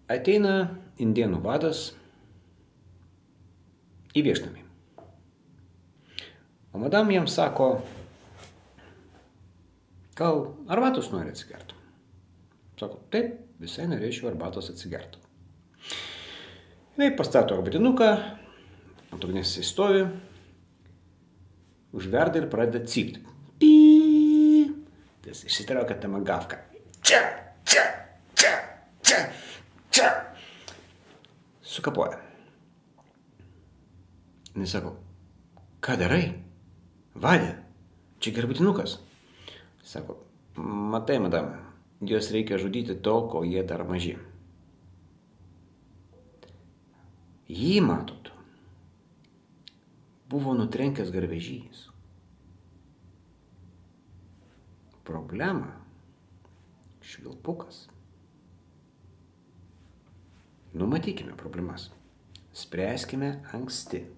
Ateina indėnų vadas į viešnamį. O madam jam sako, gal arbatos nori atsigerti. Sako, taip, visai norėčiau arbatos atsigerti. Jis pastato arbatinuką, ant ugnies įstovi, užverda ir pradeda cypti. Jis išsitraukia tomagavką. Čia. Sukapoja. Jis sako, ką darai? Vadė, čia arbatinukas. Sako, matai, madam, juos reikia žudyti tol, kol jie dar maži. Jį, matot, buvo nutrenkęs garvežys. Problema – švilpukas. Numatykime problemas. Spręskime anksti.